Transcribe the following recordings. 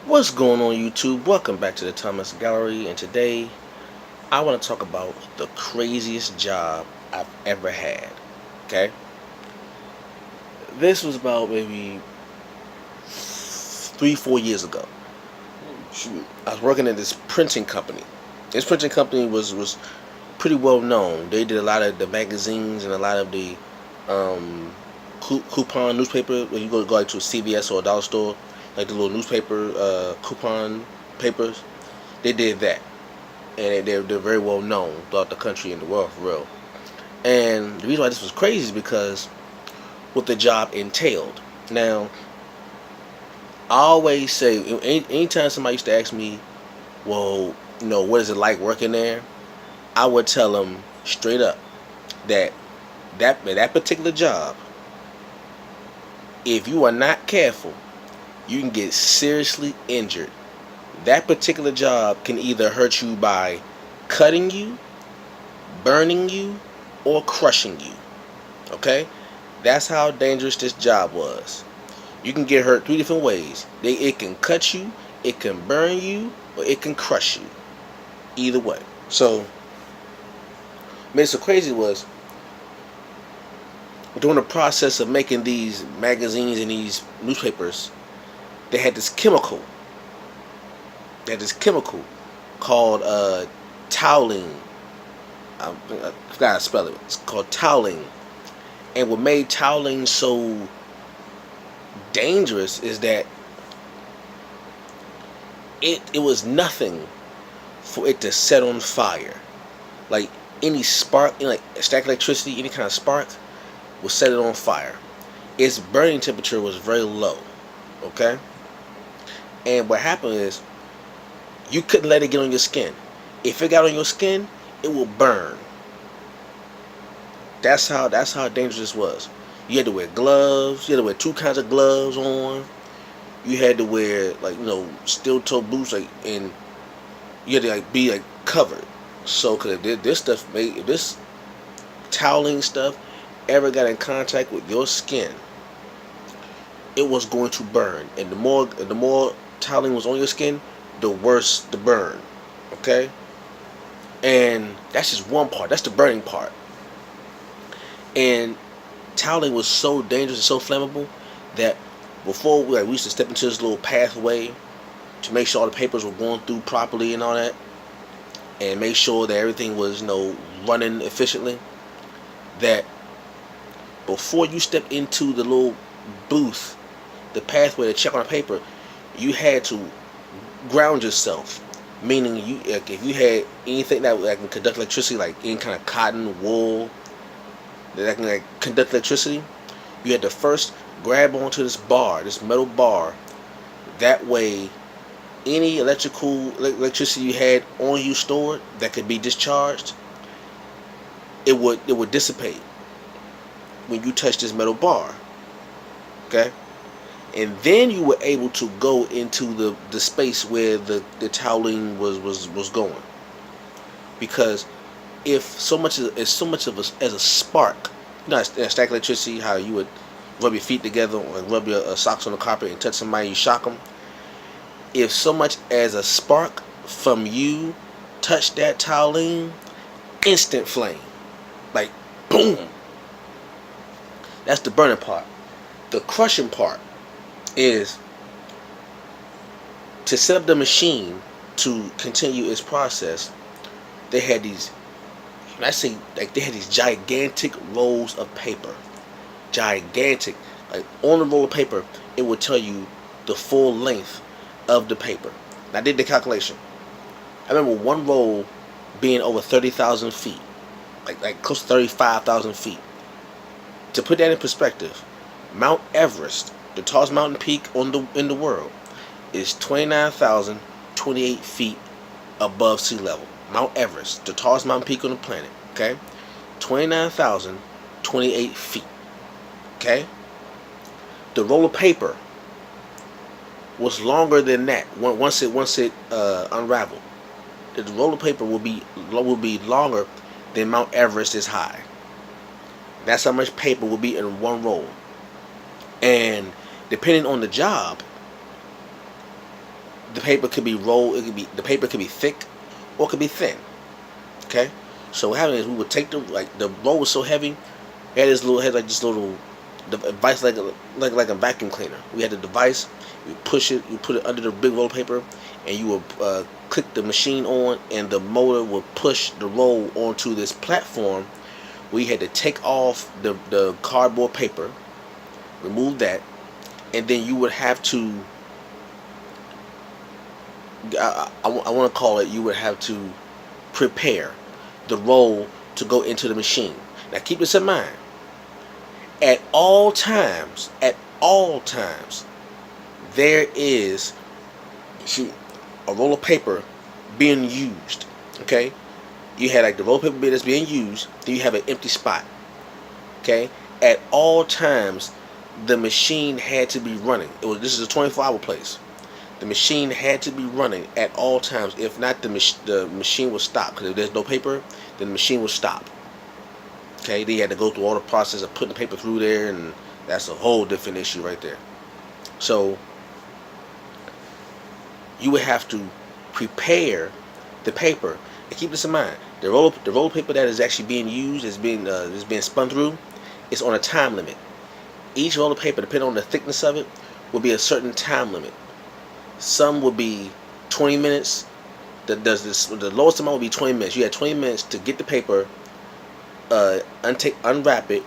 What's going on YouTube? Welcome back to the Thomas Gallery, and today I want to talk about the craziest job I've ever had. Okay? This was about maybe 3, 4 years ago. Shoot. I was working at this printing company. This printing company was pretty well known. They did a lot of the magazines and a lot of the um, coupon newspaper. When you go like to a CVS or a dollar store, like the little newspaper coupon papers, they did that. And they're very well known throughout the country and the world for real. And the reason why this was crazy is because what the job entailed. Now, I always say, anytime somebody used to ask me, well, what is it like working there? I would tell them straight up that that particular job, if you are not careful, you can get seriously injured. That particular job can either hurt you by cutting you, burning you, or crushing you. Okay? That's how dangerous this job was. You can get hurt 3 different ways. It can cut you, it can burn you, or it can crush you. Either way. So, what made it so crazy was during the process of making these magazines and these newspapers, they had this chemical. Called toluene. I forgot how to spell it. It's called toluene. And what made toluene so dangerous is that it was nothing for it to set on fire. Like any spark, like static electricity, any kind of spark will set it on fire. Its burning temperature was very low. Okay? And what happened is you couldn't let it get on your skin. If it got on your skin, it will burn. That's how dangerous this was. You had to wear gloves. You had to wear 2 kinds of gloves on. You had to wear steel toe boots, and you had to be covered. So, cause if this toweling stuff ever got in contact with your skin, it was going to burn. And the more toweling was on your skin, the worse the burn. Okay? And that's just one part. That's the burning part. And toweling was so dangerous and so flammable that before we used to step into this little pathway to make sure all the papers were going through properly and all that, and make sure that everything was running efficiently. That before you stepped into the little booth, the pathway to check on a paper, you had to ground yourself. Meaning, if you had anything that can conduct electricity, like any kind of cotton, wool, that can conduct electricity, you had to first grab onto this metal bar. That way, any electricity you had on you stored that could be discharged, it would dissipate when you touch this metal bar. Okay? And then you were able to go into the space where the toweling was going. Because if so much of as a spark, static electricity, how you would rub your feet together or rub your socks on the carpet and touch somebody, you shock them. If so much as a spark from you touched that toluene, instant flame, like boom. That's the burning part. The crushing part is to set up the machine to continue its process. They had these, when I say they had these gigantic rolls of paper. Gigantic. Like on the roll of paper, it would tell you the full length of the paper. And I did the calculation. I remember one roll being over 30,000 feet. Like close to 35,000 feet. To put that in perspective, Mount Everest, the tallest mountain peak in the world, is 29,028 feet above sea level. Mount Everest, the tallest mountain peak on the planet. Okay, 29,028 feet. Okay, the roll of paper was longer than that. Once it unraveled, the roll of paper will be longer than Mount Everest is high. That's how much paper will be in one roll. And depending on the job, the paper could be rolled. The paper could be thick, or it could be thin. Okay, so what happened is we would take the roll was so heavy, we had this little device like a vacuum cleaner. We had the device. You push it. You put it under the big roll of paper, and you would click the machine on, and the motor would push the roll onto this platform. We had to take off the cardboard paper, remove that, and then you would have to. I want to call it. You would have to prepare the roll to go into the machine. Now keep this in mind. At all times, there is a roll of paper being used. Okay, you had like the roll of paper that's being used. Then you have an empty spot. Okay, at all times, the machine had to be running. This is a 24-hour place. The machine had to be running at all times. If not, the machine will stop. Because if there's no paper, then the machine will stop. Okay, they had to go through all the process of putting the paper through there, and that's a whole different issue right there. So you would have to prepare the paper. And keep this in mind: the roll of paper that is actually being used is being spun through. It's on a time limit. Each roll of paper, depending on the thickness of it, will be a certain time limit. Some will be 20 minutes. The lowest amount will be 20 minutes. You had 20 minutes to get the paper, unwrap it,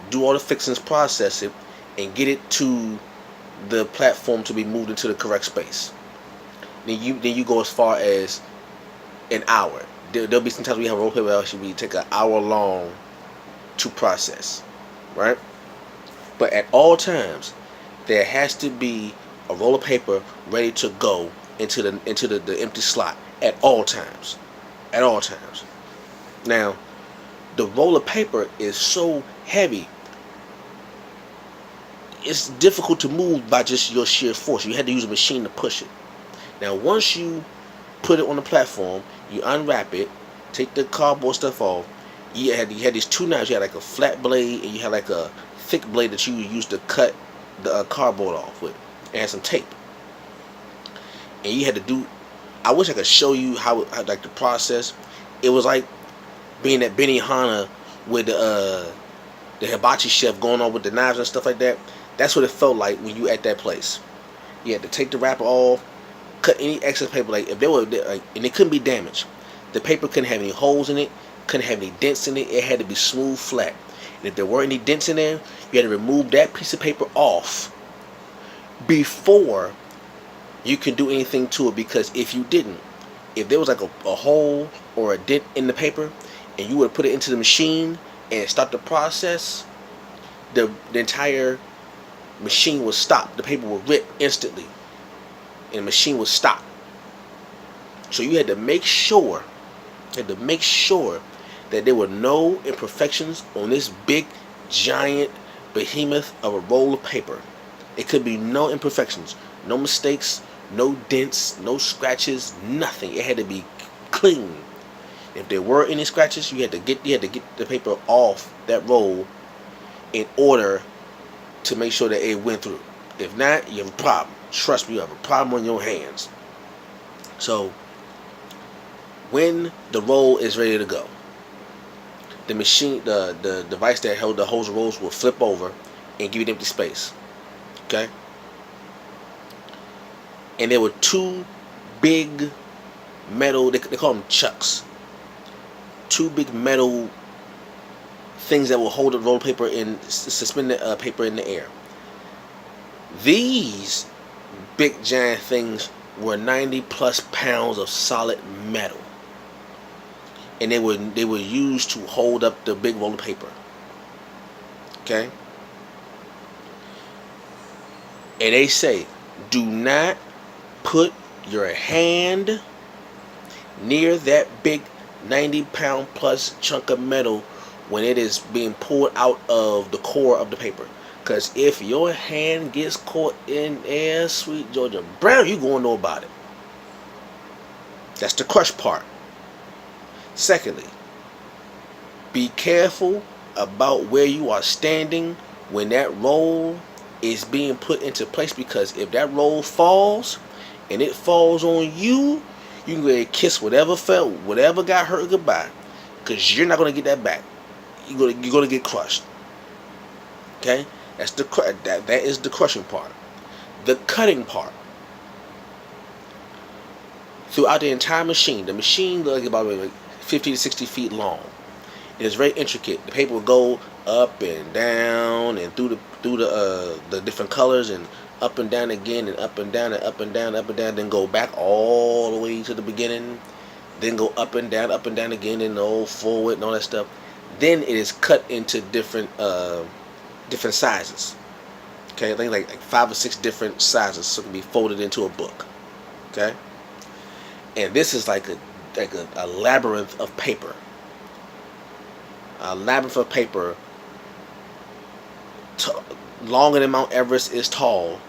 do all the fixings, process it, and get it to the platform to be moved into the correct space. Then you go as far as an hour. There'll be sometimes we have a roll paper that actually take an hour long to process, right? But at all times, there has to be a roll of paper ready to go into the empty slot at all times. At all times. Now, the roll of paper is so heavy, it's difficult to move by just your sheer force. You had to use a machine to push it. Now, once you put it on the platform, you unwrap it, take the cardboard stuff off. You had these two knives. You had like a flat blade, and you had like a thick blade that you would use to cut the cardboard off with, and some tape. And you had to do. I wish I could show you how like the process. It was like being at Benihana with the hibachi chef going on with the knives and stuff like that. That's what it felt like when you at that place. You had to take the wrapper off, cut any excess paper. Like if they were like, and it couldn't be damaged. The paper couldn't have any holes in it, couldn't have any dents in it. It had to be smooth, flat. And if there were any dents in there, you had to remove that piece of paper off before you can do anything to it. Because if you didn't, if there was like a hole or a dent in the paper, and you would put it into the machine and start the process, the entire machine would stop. The paper would rip instantly, and the machine would stop. So you had to make sure that there were no imperfections on this big, giant behemoth of a roll of paper. It could be no imperfections, no mistakes, no dents, no scratches, nothing. It had to be clean. If there were any scratches, you had to get the paper off that roll in order to make sure that it went through. If not, you have a problem. Trust me, you have a problem on your hands. So when the roll is ready to go, the machine, the device that held the holds the rolls will flip over and give you an empty space. Okay? And there were two big metal, they call them chucks. Two big metal things that will hold the roll of paper and suspend the paper in the air. These big giant things were 90 plus pounds of solid metal, and they were used to hold up the big roll of paper. Okay, and they say, do not put your hand near that big 90-pound plus chunk of metal when it is being pulled out of the core of the paper. Because if your hand gets caught in there, sweet Georgia Brown, you gonna know about it. That's the crush part. Secondly, be careful about where you are standing when that roll is being put into place, because if that roll falls and it falls on you, you can go ahead and kiss whatever fell, whatever got hurt goodbye, because you're not gonna get that back. You're gonna get crushed. Okay, that's that is the crushing part. The cutting part. Throughout the entire machine, the machine like about like 50 to 60 feet long. It's very intricate. The paper will go up and down and through the different colors and up and down again and up and down and up and down, up and down, then go back all the way to the beginning, then go up and down again and all forward and all that stuff. Then it is cut into different sizes. Okay, I think like 5 or 6 different sizes, so it can be folded into a book. Okay, and this is like a labyrinth of paper. A labyrinth of paper, longer than Mount Everest is tall,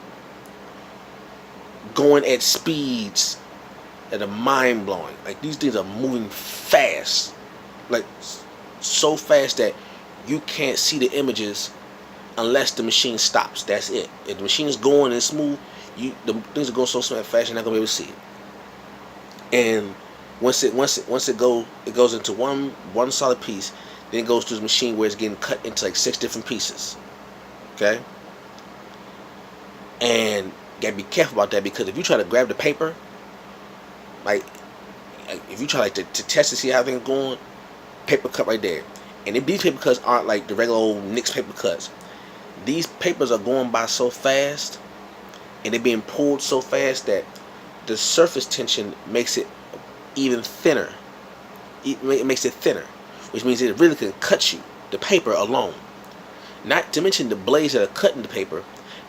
going at speeds that are mind-blowing. Like, these things are moving fast, like so fast that you can't see the images unless the machine stops. That's it. If the machine is going and smooth, the things are going so fast you're not gonna be able to see it. And once it goes into one solid piece. Then it goes to the machine where it's getting cut into like 6 different pieces. Okay? And you gotta be careful about that, because if you try to grab the paper, like if you try to test to see how things going, paper cut right there. And if these paper cuts aren't like the regular old Nix paper cuts, these papers are going by so fast and they're being pulled so fast that the surface tension makes it even thinner. It makes it thinner, which means it really can cut you, the paper alone. Not to mention the blades that are cutting the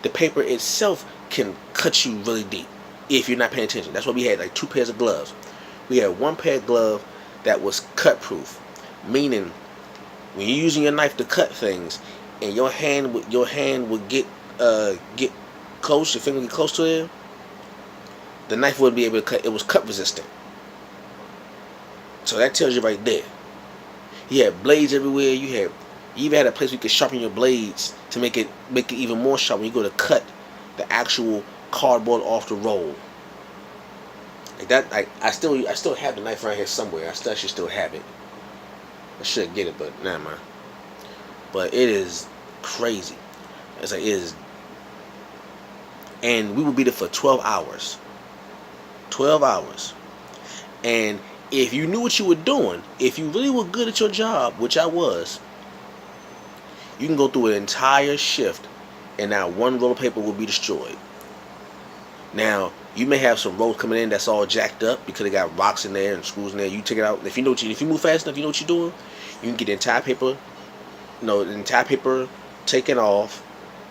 paper itself can cut you really deep if you're not paying attention. That's why we had like 2 pairs of gloves. We had 1 pair of gloves that was cut proof, meaning when you're using your knife to cut things and your hand would get close, your finger would get close to it, the knife wouldn't be able to cut. It was cut resistant. So that tells you right there. You had blades everywhere. You even had a place where you could sharpen your blades to make it even more sharp when you go to cut the actual cardboard off the roll. Like that, I still have the knife right here somewhere. I should still have it. I should get it, but never mind. But it is crazy. It's like it is, and we would be there for 12 hours. 12 hours, and if you knew what you were doing, if you really were good at your job, which I was, you can go through an entire shift and not one roll of paper will be destroyed. Now, you may have some rolls coming in that's all jacked up because they got rocks in there and screws in there. You take it out. If you move fast enough, you know what you're doing. You can get the entire paper taken off,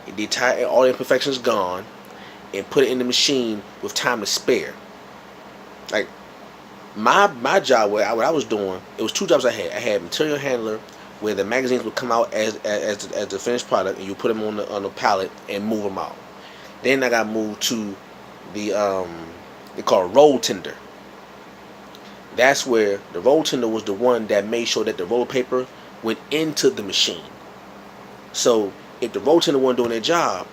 all the imperfections gone, and put it in the machine with time to spare. Like my job, what I was doing, it was 2 jobs I had. I had material handler, where the magazines would come out as the finished product, and you put them on the pallet and move them out. Then I got moved to the they call it roll tender. That's where the roll tender was the one that made sure that the roll of paper went into the machine. So if the roll tender wasn't doing their job,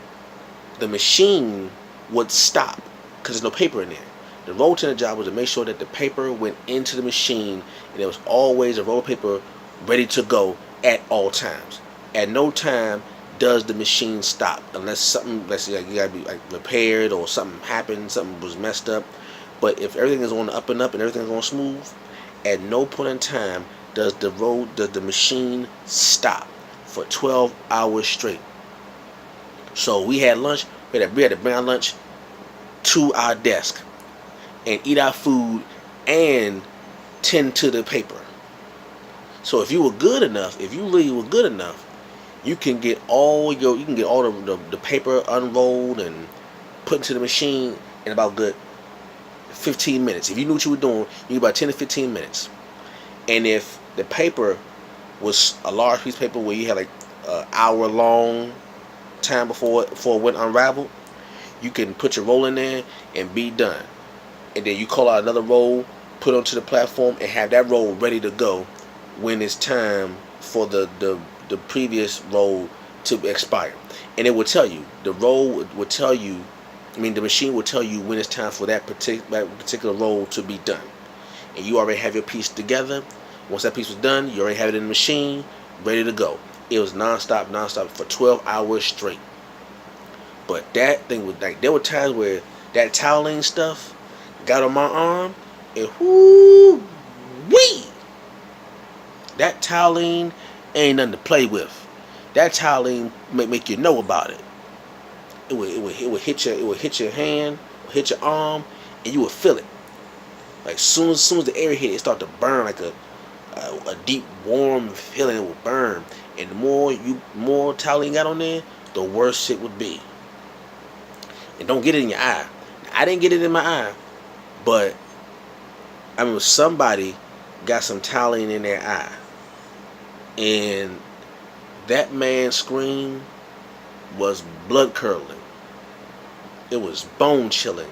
the machine would stop because there's no paper in there. The roll tender job was to make sure that the paper went into the machine and there was always a roll of paper ready to go at all times. At no time does the machine stop unless something, let's say, like, you gotta be like repaired or something happened, something was messed up. But if everything is on the up and up and everything is on smooth, at no point in time does the machine stop for 12 hours straight. So we had lunch. We had to bring our lunch to our desk and eat our food and tend to the paper. So if you were good enough, if you really were good enough, you can get all the paper unrolled and put into the machine in about good 15 minutes. If you knew what you were doing, you about 10 to 15 minutes. And if the paper was a large piece of paper where you had like an hour long time before it went unraveled, you can put your roll in there and be done. And then you call out another roll, put it onto the platform, and have that roll ready to go when it's time for the previous roll to expire. And it will tell you, the roll would tell you I mean, the machine will tell you when it's time for that particular roll to be done, and you already have your piece together. Once that piece was done, you already have it in the machine, ready to go. It was nonstop for 12 hours straight. But that thing was like, there were times where that toweling stuff got on my arm, and whoo wee, that toweling ain't nothing to play with. That toweling make you know about it. It would hit your hand, hit your arm, and you would feel it. Like soon as the air hit it, start to burn like a deep warm feeling. It would burn, and the more towel you got on there, the worse it would be. And don't get it in your eye. I didn't get it in my eye, but I mean somebody got some toweling in their eye, and that man's scream was blood curdling. It was bone chilling.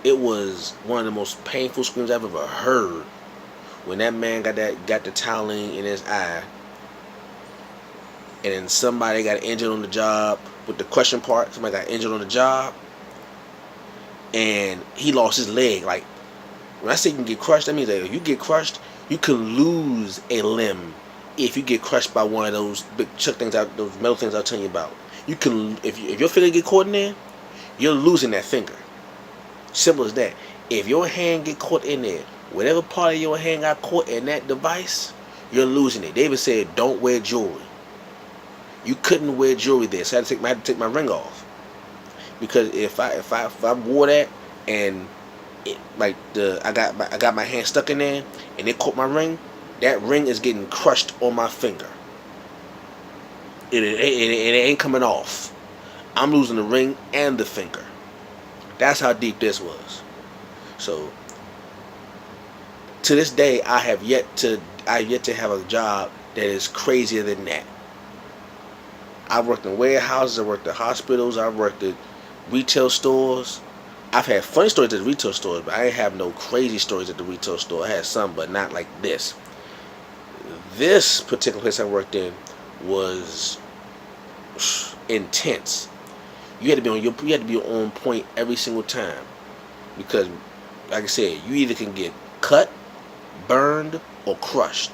It was one of the most painful screams I've ever heard. When that man got the toweling in his eye, and then somebody got injured on the job with the question part. Somebody got injured on the job, and he lost his leg. Like when I say you can get crushed, that means that if you get crushed, you can lose a limb if you get crushed by one of those big chuck things out, those metal things I was telling you about. You can, if your finger get caught in there, you're losing that finger. Simple as that. If your hand get caught in there, whatever part of your hand got caught in that device, you're losing it. They even said don't wear jewelry. You couldn't wear jewelry there, so I had to take my ring off, because if I wore that and it, like I got my hand stuck in there and it caught my ring, that ring is getting crushed on my finger. It ain't coming off. I'm losing the ring and the finger. That's how deep this was. So to this day, I have yet to have a job that is crazier than that. I've worked in warehouses, I've worked at hospitals, I've worked at retail stores. I've had funny stories at the retail stores, but I ain't have no crazy stories at the retail store. I had some, but not like this. This particular place I worked in was intense. You had to be on point every single time, because, like I said, you either can get cut, burned, or crushed.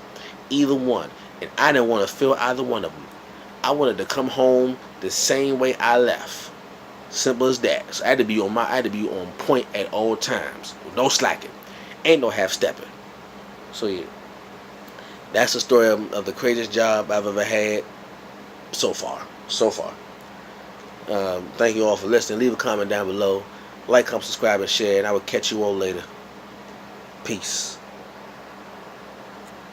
Either one, and I didn't want to feel either one of them. I wanted to come home the same way I left. Simple as that. So I had to be on point at all times. No slacking. Ain't no half stepping. So yeah, that's the story of the craziest job I've ever had so far. Thank you all for listening. Leave a comment down below. Like, comment, subscribe, and share. And I will catch you all later. Peace.